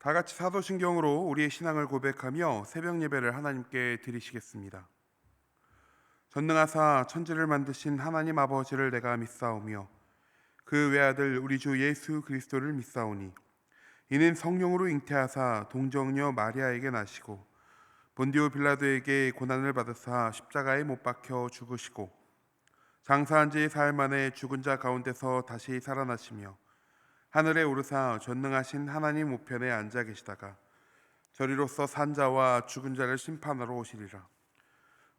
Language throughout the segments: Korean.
다 같이 사도신경으로 우리의 신앙을 고백하며 새벽 예배를 하나님께 드리시겠습니다. 전능하사 천지를 만드신 하나님 아버지를 내가 믿사오며 그 외아들 우리 주 예수 그리스도를 믿사오니 이는 성령으로 잉태하사 동정녀 마리아에게 나시고 본디오 빌라도에게 고난을 받으사 십자가에 못 박혀 죽으시고 장사한 지 사흘 만에 죽은 자 가운데서 다시 살아나시며 하늘에 오르사 전능하신 하나님 우편에 앉아 계시다가 저리로서 산자와 죽은 자를 심판하러 오시리라.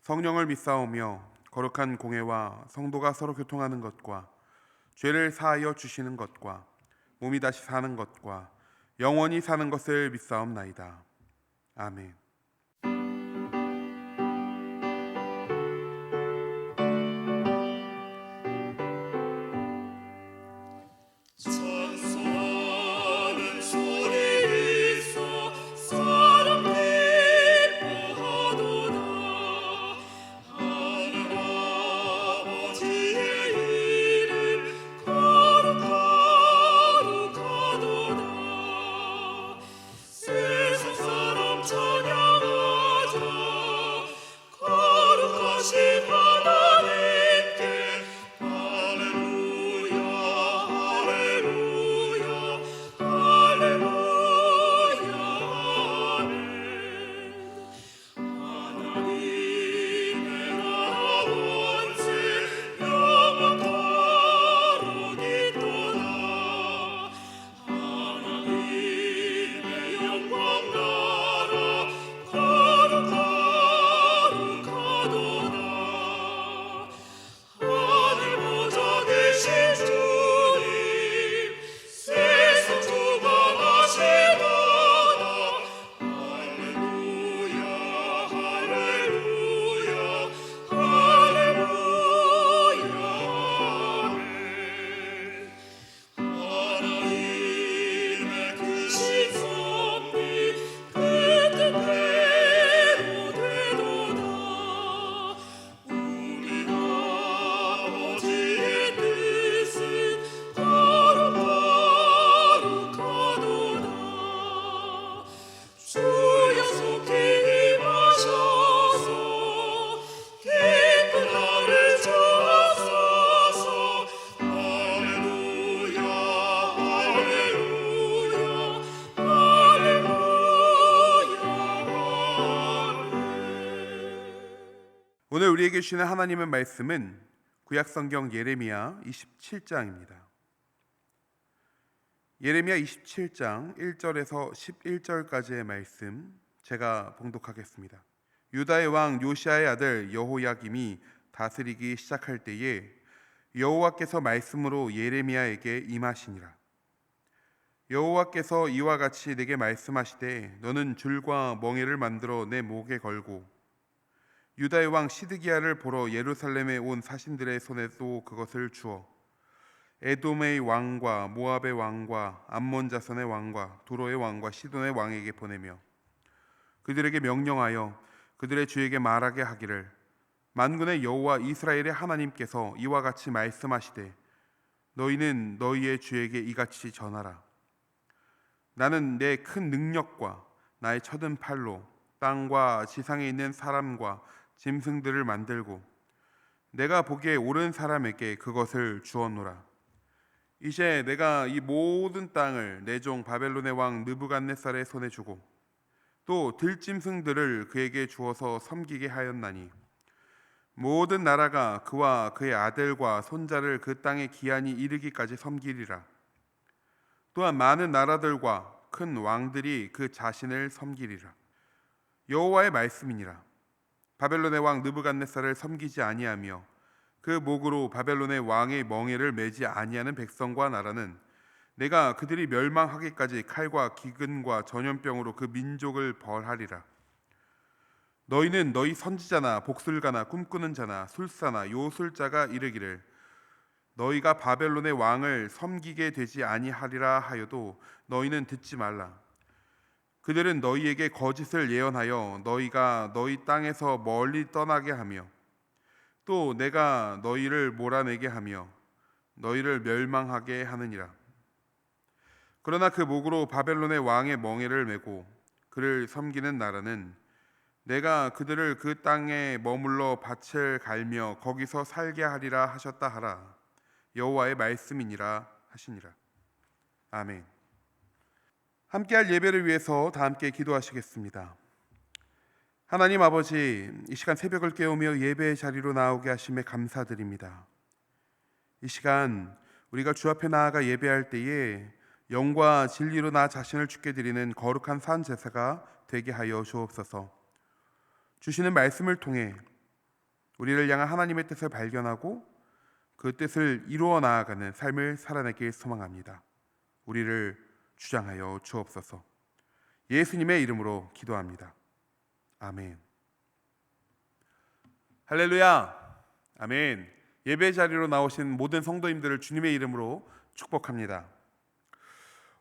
성령을 믿사오며 거룩한 공회와 성도가 서로 교통하는 것과 죄를 사하여 주시는 것과 몸이 다시 사는 것과 영원히 사는 것을 믿사옵나이다. 아멘. 찬송하는 소리 있어 사람 기뻐하도다. 하늘 아버지의 이름 거룩하도다. 세상 사람 찬양하자. 거룩하신 하나님께 할렐루야 할렐루야 할렐루야 아멘. 하나님의 나라 원세 영원토록 있도다. 하나님의 영광 나라 거룩하도다. 하늘 보좌 계신 주님 세상 주관하시도다. 할렐루야 할렐루야 할렐루야 아멘. 하나님의 크신 섭리 그 뜻대로 되도다. 우리 아버지의 뜻은 거룩하도다. 주여 속히 임하셔서 기쁜 날을 주옵소서. 할렐루야 할렐루야 할렐루야. 오늘 우리에게 주시는 하나님의 말씀은 구약성경 예레미야 27장입니다. 예레미야 27장 1절에서 11절까지의 말씀 제가 봉독하겠습니다. 유다의 왕 요시아의 아들 여호야김이 다스리기 시작할 때에 여호와께서 말씀으로 예레미야에게 임하시니라. 여호와께서 이와 같이 내게 말씀하시되 너는 줄과 멍에를 만들어 내 목에 걸고 유다의 왕 시드기야를 보러 예루살렘에 온 사신들의 손에도 그것을 주어 에돔의 왕과 모압의 왕과 암몬 자손의 왕과 두로의 왕과 시돈의 왕에게 보내며 그들에게 명령하여 그들의 주에게 말하게 하기를 만군의 여호와 이스라엘의 하나님께서 이와 같이 말씀하시되 너희는 너희의 주에게 이같이 전하라. 나는 내 큰 능력과 나의 쳐든 팔로 땅과 지상에 있는 사람과 짐승들을 만들고 내가 보기에 옳은 사람에게 그것을 주었노라. 이제 내가 이 모든 땅을 내 종 바벨론의 왕 느부갓네살의 손에 주고 또 들짐승들을 그에게 주어서 섬기게 하였나니 모든 나라가 그와 그의 아들과 손자를 그 땅에 기한이 이르기까지 섬기리라. 또한 많은 나라들과 큰 왕들이 그 자신을 섬기리라. 여호와의 말씀이니라. 바벨론의 왕 느부갓네살을 섬기지 아니하며 그 목으로 바벨론의 왕의 멍에를 매지 아니하는 백성과 나라는 내가 그들이 멸망하기까지 칼과 기근과 전염병으로 그 민족을 벌하리라. 너희는 너희 선지자나 복술가나 꿈꾸는 자나 술사나 요술자가 이르기를 너희가 바벨론의 왕을 섬기게 되지 아니하리라 하여도 너희는 듣지 말라. 그들은 너희에게 거짓을 예언하여 너희가 너희 땅에서 멀리 떠나게 하며 또 내가 너희를 몰아내게 하며 너희를 멸망하게 하느니라. 그러나 그 목으로 바벨론의 왕의 멍에를 메고 그를 섬기는 나라는 내가 그들을 그 땅에 머물러 밭을 갈며 거기서 살게 하리라 하셨다 하라. 여호와의 말씀이니라 하시니라. 아멘. 함께할 예배를 위해서 다 함께 기도하시겠습니다. 하나님 아버지, 이 시간 새벽을 깨우며 예배의 자리로 나오게 하심에 감사드립니다. 이 시간 우리가 주 앞에 나아가 예배할 때에 영과 진리로 나 자신을 주께 드리는 거룩한 산 제사가 되게 하여 주옵소서. 주시는 말씀을 통해 우리를 향한 하나님의 뜻을 발견하고 그 뜻을 이루어 나아가는 삶을 살아내길 소망합니다. 우리를 주장하여 주옵소서. 예수님의 이름으로 기도합니다. 아멘. 할렐루야. 아멘. 예배 자리로 나오신 모든 성도님들을 주님의 이름으로 축복합니다.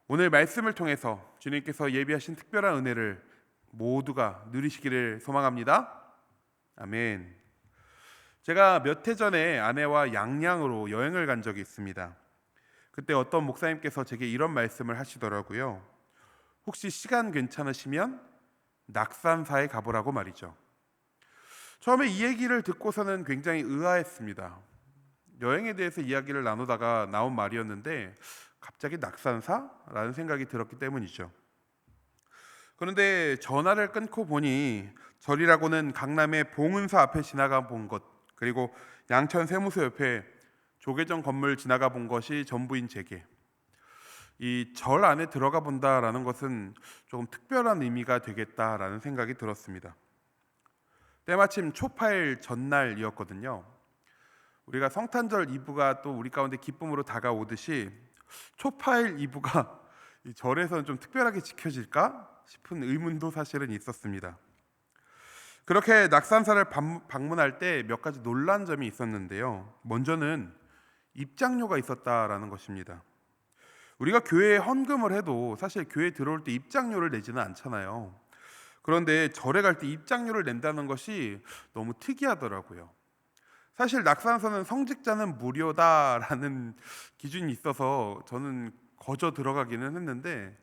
오늘 말씀을 통해서 주님께서 예비하신 특별한 은혜를 모두가 누리시기를 소망합니다. 아멘. 제가 몇 해 전에 아내와 양양으로 여행을 간 적이 있습니다. 그때 어떤 목사님께서 제게 이런 말씀을 하시더라고요. 혹시 시간 괜찮으시면 낙산사에 가보라고 말이죠. 처음에 이 얘기를 듣고서는 굉장히 의아했습니다. 여행에 대해서 이야기를 나누다가 나온 말이었는데 갑자기 낙산사라는 생각이 들었기 때문이죠. 그런데 전화를 끊고 보니 절이라고는 강남의 봉은사 앞에 지나가 본 것, 그리고 양천 세무서 옆에 조계정 건물 지나가 본 것이 전부인 제게 이 절 안에 들어가 본다라는 것은 조금 특별한 의미가 되겠다라는 생각이 들었습니다. 때마침 초파일 전날이었거든요. 우리가 성탄절 이브가 또 우리 가운데 기쁨으로 다가오듯이 초파일 이브가 이 절에서는 좀 특별하게 지켜질까 싶은 의문도 사실은 있었습니다. 그렇게 낙산사를 방문할 때 몇 가지 놀란 점이 있었는데요. 먼저는 입장료가 있었다라는 것입니다. 우리가 교회에 헌금을 해도 사실 교회에 들어올 때 입장료를 내지는 않잖아요. 그런데 절에 갈 때 입장료를 낸다는 것이 너무 특이하더라고요. 사실 낙산사는 성직자는 무료다라는 기준이 있어서 저는 거저 들어가기는 했는데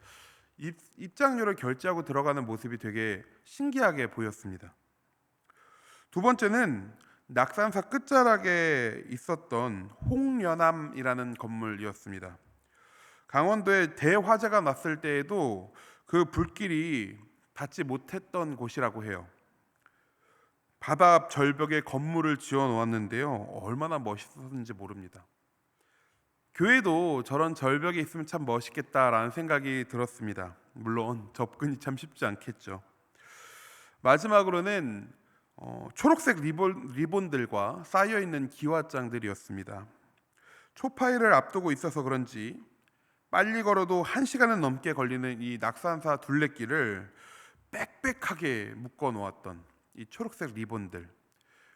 입장료를 결제하고 들어가는 모습이 되게 신기하게 보였습니다. 두 번째는 낙산사 끝자락에 있었던 홍련암이라는 건물이었습니다. 강원도에 대화재가 났을 때에도 그 불길이 닿지 못했던 곳이라고 해요. 바다 앞 절벽에 건물을 지어 놓았는데요. 얼마나 멋있었는지 모릅니다. 교회도 저런 절벽에 있으면 참 멋있겠다라는 생각이 들었습니다. 물론 접근이 참 쉽지 않겠죠. 마지막으로는 초록색 리본들과 쌓여있는 기와장들이었습니다. 초파일을 앞두고 있어서 그런지 빨리 걸어도 1시간은 넘게 걸리는 이 낙산사 둘레길을 빽빽하게 묶어 놓았던 이 초록색 리본들,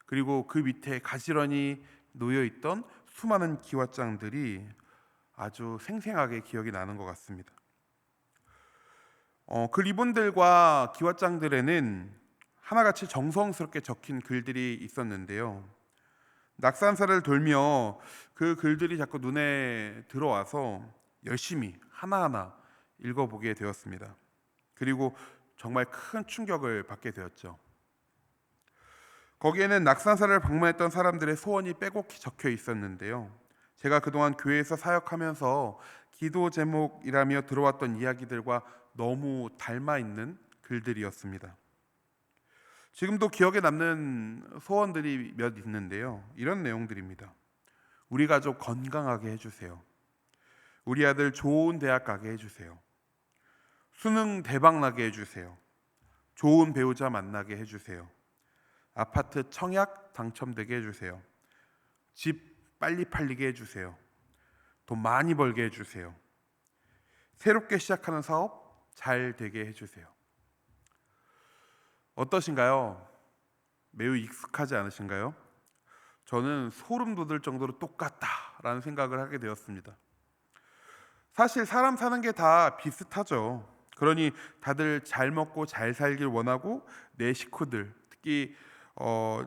그리고 그 밑에 가지런히 놓여있던 수많은 기와장들이 아주 생생하게 기억이 나는 것 같습니다. 그 리본들과 기와장들에는 하나같이 정성스럽게 적힌 글들이 있었는데요. 낙산사를 돌며 그 글들이 자꾸 눈에 들어와서 열심히 하나하나 읽어보게 되었습니다. 그리고 정말 큰 충격을 받게 되었죠. 거기에는 낙산사를 방문했던 사람들의 소원이 빼곡히 적혀 있었는데요. 제가 그동안 교회에서 사역하면서 기도 제목이라며 들어왔던 이야기들과 너무 닮아 있는 글들이었습니다. 지금도 기억에 남는 소원들이 몇 있는데요. 이런 내용들입니다. 우리 가족 건강하게 해주세요. 우리 아들 좋은 대학 가게 해주세요. 수능 대박 나게 해주세요. 좋은 배우자 만나게 해주세요. 아파트 청약 당첨되게 해주세요. 집 빨리 팔리게 해주세요. 돈 많이 벌게 해주세요. 새롭게 시작하는 사업 잘 되게 해주세요. 어떠신가요? 매우 익숙하지 않으신가요? 저는 소름 돋을 정도로 똑같다라는 생각을 하게 되었습니다. 사실 사람 사는 게 다 비슷하죠. 그러니 다들 잘 먹고 잘 살길 원하고 내 식구들, 특히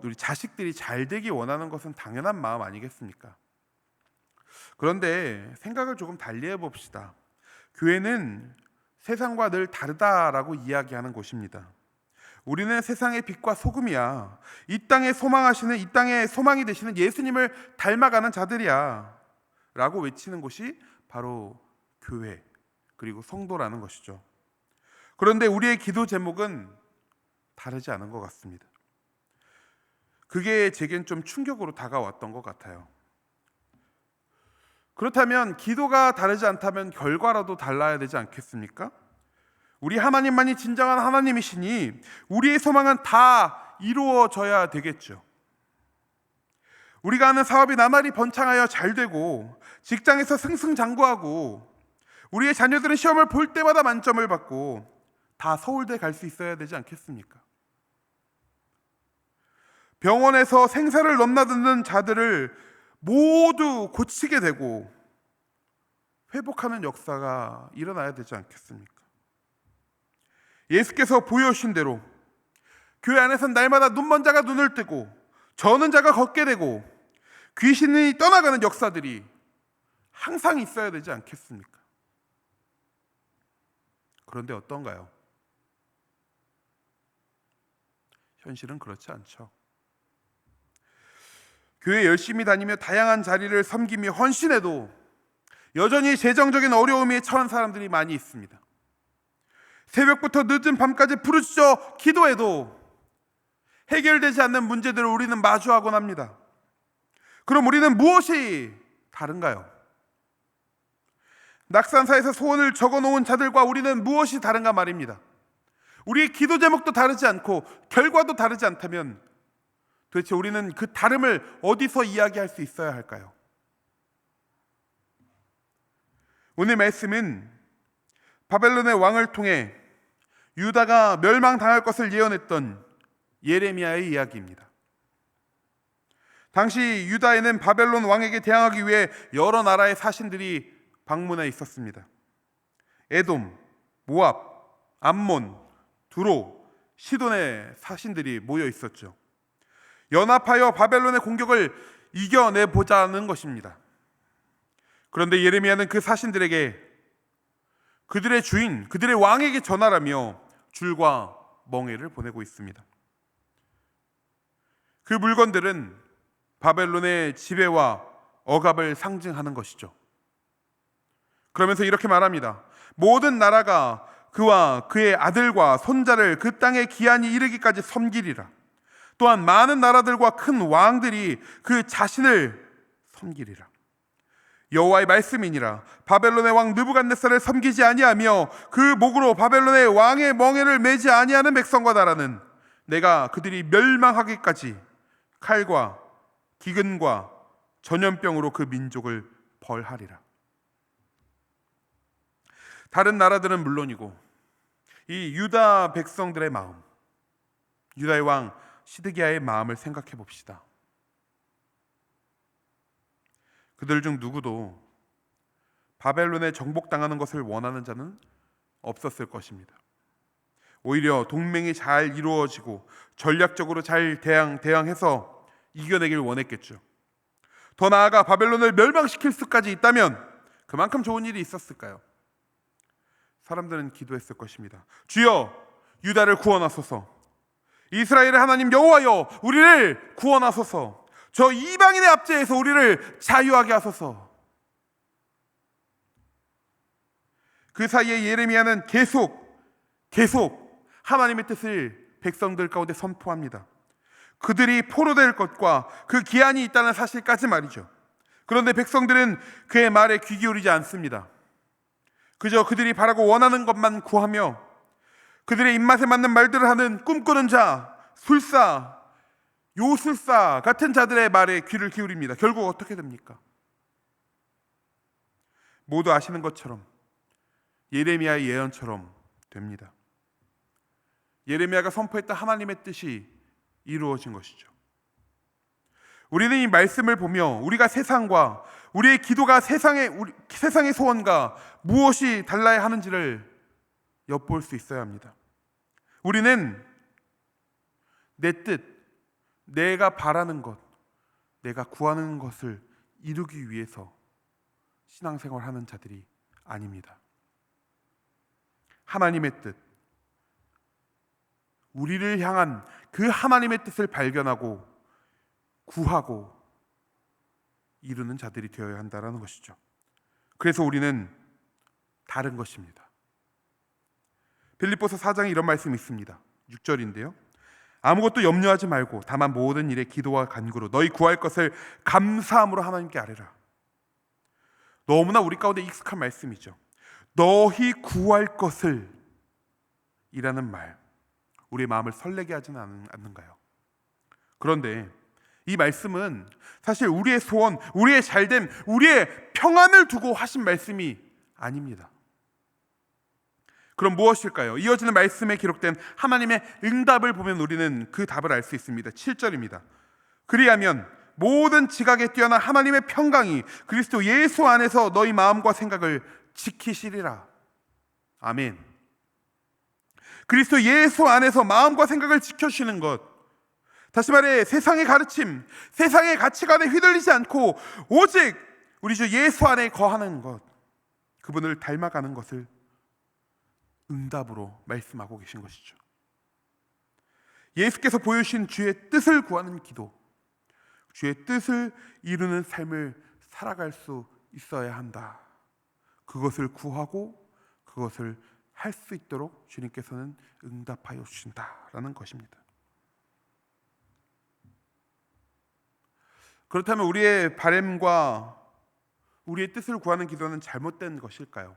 우리 자식들이 잘 되기 원하는 것은 당연한 마음 아니겠습니까? 그런데 생각을 조금 달리 해봅시다. 교회는 세상과 늘 다르다라고 이야기하는 곳입니다. 우리는 세상의 빛과 소금이야. 이 땅에 소망하시는, 이 땅에 소망이 되시는 예수님을 닮아가는 자들이야 라고 외치는 곳이 바로 교회, 그리고 성도라는 것이죠. 그런데 우리의 기도 제목은 다르지 않은 것 같습니다. 그게 제겐 좀 충격으로 다가왔던 것 같아요. 그렇다면 기도가 다르지 않다면 결과라도 달라야 되지 않겠습니까? 우리 하나님만이 진정한 하나님이시니 우리의 소망은 다 이루어져야 되겠죠. 우리가 하는 사업이 나날이 번창하여 잘 되고, 직장에서 승승장구하고, 우리의 자녀들은 시험을 볼 때마다 만점을 받고 다 서울대 갈 수 있어야 되지 않겠습니까? 병원에서 생사를 넘나드는 자들을 모두 고치게 되고 회복하는 역사가 일어나야 되지 않겠습니까? 예수께서 보여주신 대로 교회 안에서는 날마다 눈먼 자가 눈을 뜨고 저는 자가 걷게 되고 귀신이 떠나가는 역사들이 항상 있어야 되지 않겠습니까? 그런데 어떤가요? 현실은 그렇지 않죠. 교회 열심히 다니며 다양한 자리를 섬기며 헌신해도 여전히 재정적인 어려움에 처한 사람들이 많이 있습니다. 새벽부터 늦은 밤까지 부르짖어 기도해도 해결되지 않는 문제들을 우리는 마주하곤 합니다. 그럼 우리는 무엇이 다른가요? 낙산사에서 소원을 적어놓은 자들과 우리는 무엇이 다른가 말입니다. 우리의 기도 제목도 다르지 않고 결과도 다르지 않다면 도대체 우리는 그 다름을 어디서 이야기할 수 있어야 할까요? 오늘 말씀은 바벨론의 왕을 통해 유다가 멸망당할 것을 예언했던 예레미야의 이야기입니다. 당시 유다에는 바벨론 왕에게 대항하기 위해 여러 나라의 사신들이 방문해 있었습니다. 에돔, 모압, 암몬, 두로, 시돈의 사신들이 모여 있었죠. 연합하여 바벨론의 공격을 이겨내보자는 것입니다. 그런데 예레미야는 그 사신들에게 그들의 주인, 그들의 왕에게 전하라며 줄과 멍에를 보내고 있습니다. 그 물건들은 바벨론의 지배와 억압을 상징하는 것이죠. 그러면서 이렇게 말합니다. 모든 나라가 그와 그의 아들과 손자를 그 땅의 기한이 이르기까지 섬기리라. 또한 많은 나라들과 큰 왕들이 그 자신을 섬기리라. 여호와의 말씀이니라. 바벨론의 왕 느부갓네살을 섬기지 아니하며 그 목으로 바벨론의 왕의 멍에를 매지 아니하는 백성과 나라는 내가 그들이 멸망하기까지 칼과 기근과 전염병으로 그 민족을 벌하리라. 다른 나라들은 물론이고 이 유다 백성들의 마음, 유다의 왕 시드기야의 마음을 생각해 봅시다. 그들 중 누구도 바벨론에 정복당하는 것을 원하는 자는 없었을 것입니다. 오히려 동맹이 잘 이루어지고 전략적으로 잘 대항해서 이겨내길 원했겠죠. 더 나아가 바벨론을 멸망시킬 수까지 있다면 그만큼 좋은 일이 있었을까요? 사람들은 기도했을 것입니다. 주여, 유다를 구원하소서. 이스라엘의 하나님 여호와여, 우리를 구원하소서. 저 이방인의 압제에서 우리를 자유하게 하소서. 그 사이에 예레미야는 계속 하나님의 뜻을 백성들 가운데 선포합니다. 그들이 포로될 것과 그 기한이 있다는 사실까지 말이죠. 그런데 백성들은 그의 말에 귀 기울이지 않습니다. 그저 그들이 바라고 원하는 것만 구하며 그들의 입맛에 맞는 말들을 하는 꿈꾸는 자, 술사, 요술사 같은 자들의 말에 귀를 기울입니다. 결국 어떻게 됩니까? 모두 아시는 것처럼 예레미야의 예언처럼 됩니다. 예레미야가 선포했던 하나님의 뜻이 이루어진 것이죠. 우리는 이 말씀을 보며 우리가 세상과 우리의 기도가 세상의 소원과 무엇이 달라야 하는지를 엿볼 수 있어야 합니다. 우리는 내 뜻, 내가 바라는 것, 내가 구하는 것을 이루기 위해서 신앙생활하는 자들이 아닙니다. 하나님의 뜻, 우리를 향한 그 하나님의 뜻을 발견하고 구하고 이루는 자들이 되어야 한다는 것이죠. 그래서 우리는 다른 것입니다. 빌립보서 4장에 이런 말씀이 있습니다. 6절인데요. 아무것도 염려하지 말고 다만 모든 일에 기도와 간구로 너희 구할 것을 감사함으로 하나님께 아뢰라. 너무나 우리 가운데 익숙한 말씀이죠. 너희 구할 것을 이라는 말, 우리의 마음을 설레게 하지는 않는가요? 그런데 이 말씀은 사실 우리의 소원, 우리의 잘됨, 우리의 평안을 두고 하신 말씀이 아닙니다. 그럼 무엇일까요? 이어지는 말씀에 기록된 하나님의 응답을 보면 우리는 그 답을 알 수 있습니다. 7절입니다. 그리하면 모든 지각에 뛰어난 하나님의 평강이 그리스도 예수 안에서 너희 마음과 생각을 지키시리라. 아멘. 그리스도 예수 안에서 마음과 생각을 지켜주시는 것, 다시 말해 세상의 가르침, 세상의 가치관에 휘둘리지 않고 오직 우리 주 예수 안에 거하는 것, 그분을 닮아가는 것을 응답으로 말씀하고 계신 것이죠. 예수께서 보여주신 주의 뜻을 구하는 기도, 주의 뜻을 이루는 삶을 살아갈 수 있어야 한다. 그것을 구하고 그것을 할 수 있도록 주님께서는 응답하여 주신다라는 것입니다. 그렇다면 우리의 바램과 우리의 뜻을 구하는 기도는 잘못된 것일까요?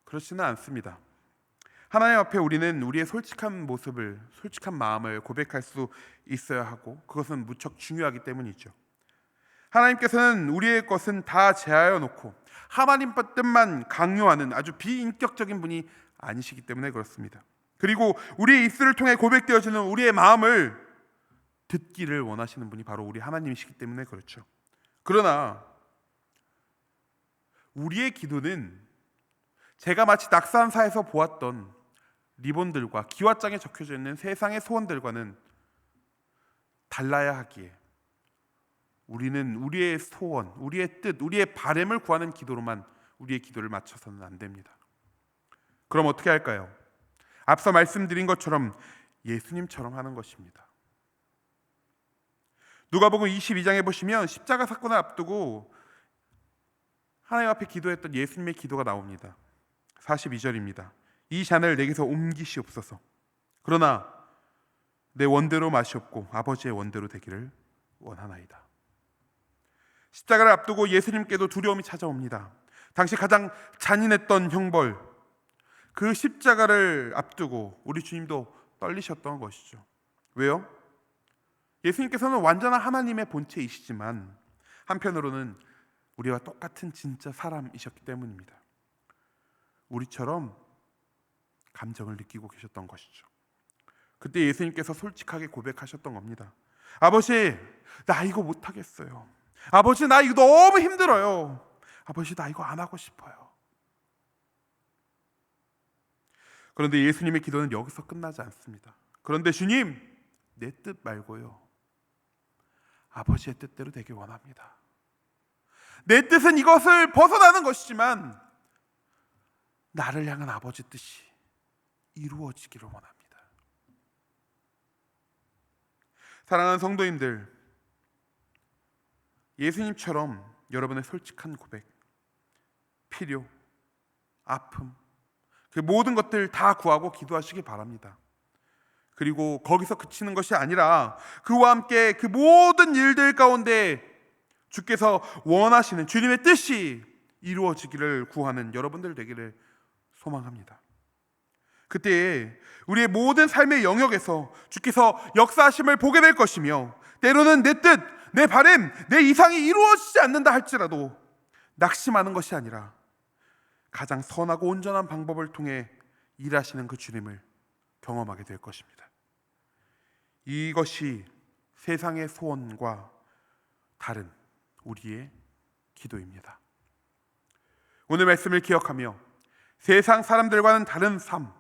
그렇지는 않습니다. 하나님 앞에 우리는 우리의 솔직한 모습을, 솔직한 마음을 고백할 수 있어야 하고 그것은 무척 중요하기 때문이죠. 하나님께서는 우리의 것은 다 제하여 놓고 하나님 뜻만 강요하는 아주 비인격적인 분이 아니시기 때문에 그렇습니다. 그리고 우리의 입술을 통해 고백되어지는 우리의 마음을 듣기를 원하시는 분이 바로 우리 하나님이시기 때문에 그렇죠. 그러나 우리의 기도는 제가 마치 낙산사에서 보았던 리본들과 기와장에 적혀져 있는 세상의 소원들과는 달라야 하기에 우리는 우리의 소원, 우리의 뜻, 우리의 바램을 구하는 기도로만 우리의 기도를 맞춰서는 안 됩니다. 그럼 어떻게 할까요? 앞서 말씀드린 것처럼 예수님처럼 하는 것입니다. 누가복음 22장에 보시면 십자가 사건을 앞두고 하나님 앞에 기도했던 예수님의 기도가 나옵니다. 42절입니다. 이 잔을 내게서 옮기시옵소서. 그러나 내 원대로 마시옵고 아버지의 원대로 되기를 원하나이다. 십자가를 앞두고 예수님께도 두려움이 찾아옵니다. 당시 가장 잔인했던 형벌, 그 십자가를 앞두고 우리 주님도 떨리셨던 것이죠. 왜요? 예수님께서는 완전한 하나님의 본체이시지만 한편으로는 우리와 똑같은 진짜 사람이셨기 때문입니다. 우리처럼 감정을 느끼고 계셨던 것이죠. 그때 예수님께서 솔직하게 고백하셨던 겁니다. 아버지, 나 이거 못하겠어요. 아버지, 나 이거 너무 힘들어요. 아버지, 나 이거 안 하고 싶어요. 그런데 예수님의 기도는 여기서 끝나지 않습니다. 그런데 주님, 내 뜻 말고요, 아버지의 뜻대로 되길 원합니다. 내 뜻은 이것을 벗어나는 것이지만 나를 향한 아버지 뜻이 이루어지기를 원합니다. 사랑하는 성도님들, 예수님처럼 여러분의 솔직한 고백, 필요, 아픔, 그 모든 것들 다 구하고 기도하시기 바랍니다. 그리고 거기서 그치는 것이 아니라 그와 함께 그 모든 일들 가운데 주께서 원하시는 주님의 뜻이 이루어지기를 구하는 여러분들 되기를 소망합니다. 그때 우리의 모든 삶의 영역에서 주께서 역사하심을 보게 될 것이며, 때로는 내 뜻, 내 바람, 내 이상이 이루어지지 않는다 할지라도 낙심하는 것이 아니라 가장 선하고 온전한 방법을 통해 일하시는 그 주님을 경험하게 될 것입니다. 이것이 세상의 소원과 다른 우리의 기도입니다. 오늘 말씀을 기억하며 세상 사람들과는 다른 삶,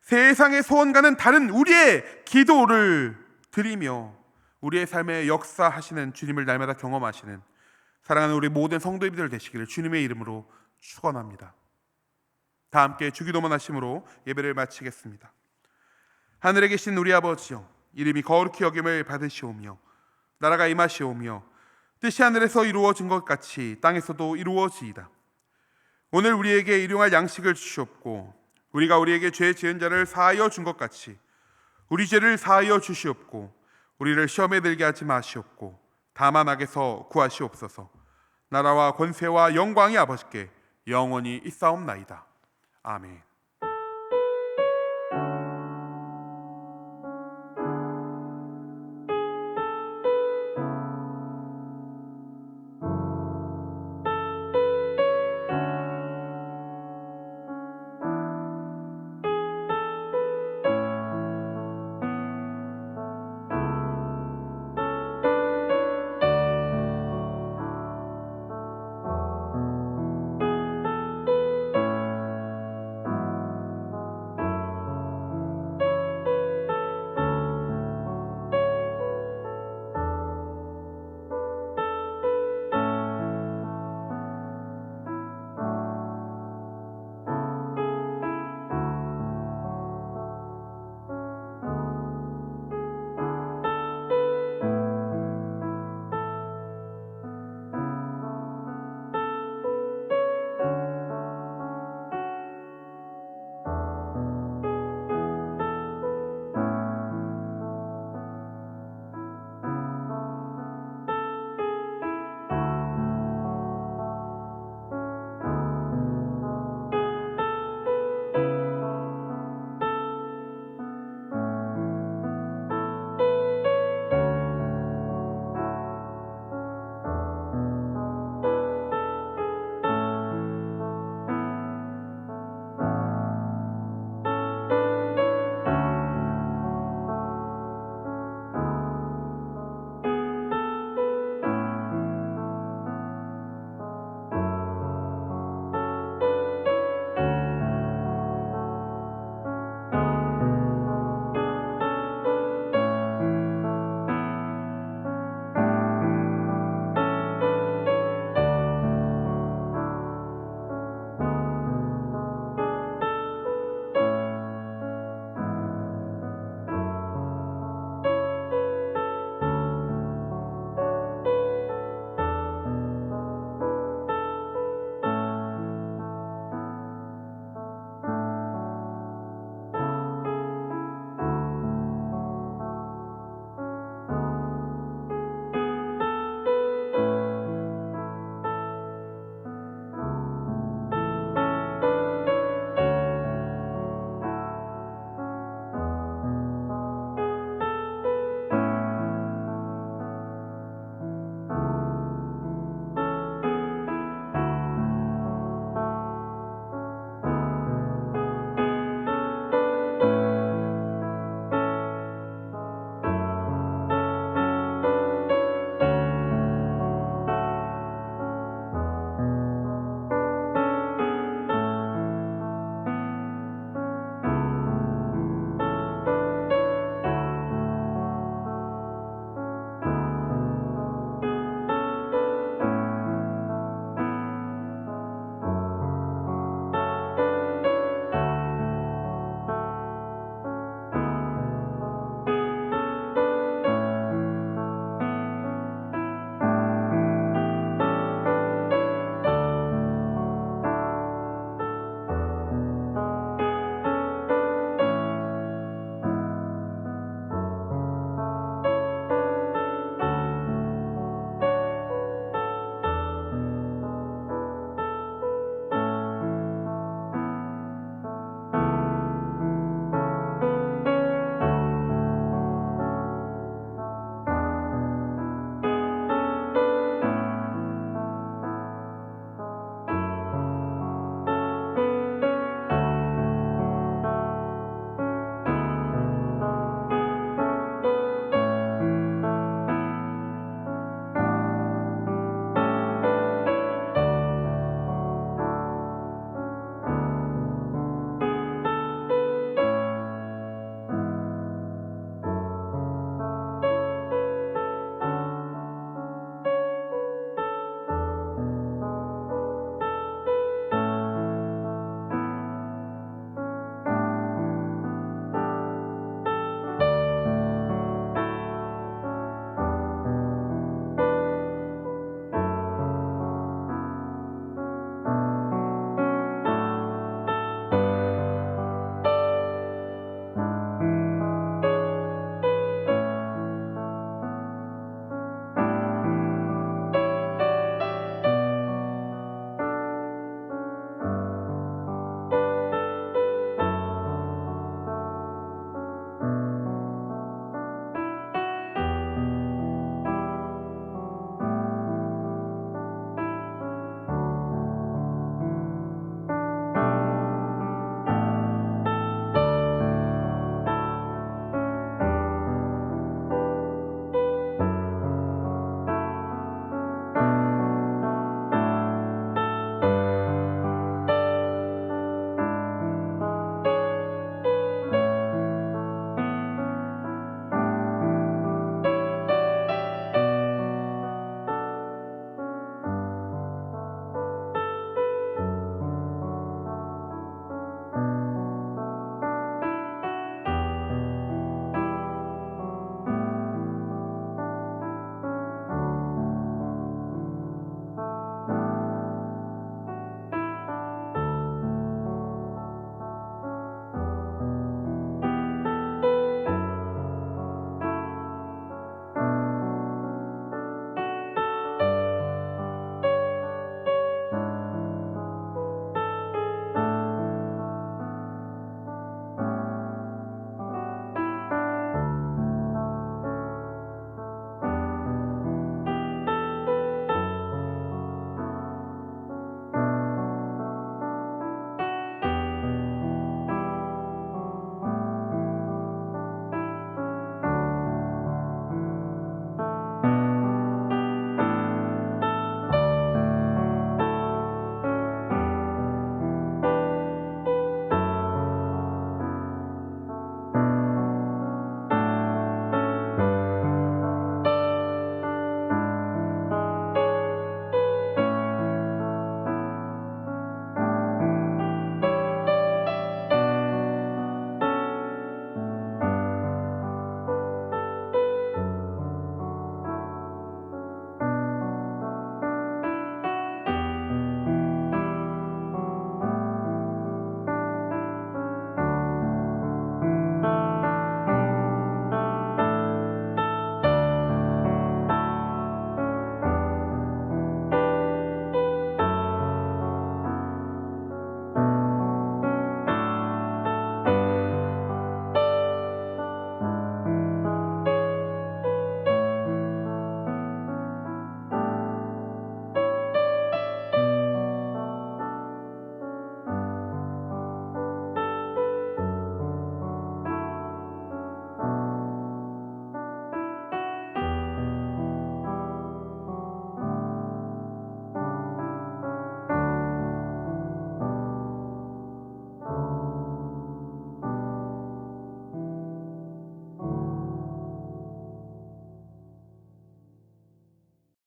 세상의 소원과는 다른 우리의 기도를 드리며 우리의 삶에 역사하시는 주님을 날마다 경험하시는 사랑하는 우리 모든 성도님들 되시기를 주님의 이름으로 축원합니다. 다 함께 주기도문 하심으로 예배를 마치겠습니다. 하늘에 계신 우리 아버지여, 이름이 거룩히 여김을 받으시오며 나라가 임하시오며 뜻이 하늘에서 이루어진 것 같이 땅에서도 이루어지이다. 오늘 우리에게 일용할 양식을 주시옵고 우리가 우리에게 죄 지은 자를 사하여 준 것 같이 우리 죄를 사하여 주시옵고 우리를 시험에 들게 하지 마시옵고 다만 악에서 구하시옵소서. 나라와 권세와 영광이 아버지께 영원히 있사옵나이다. 아멘.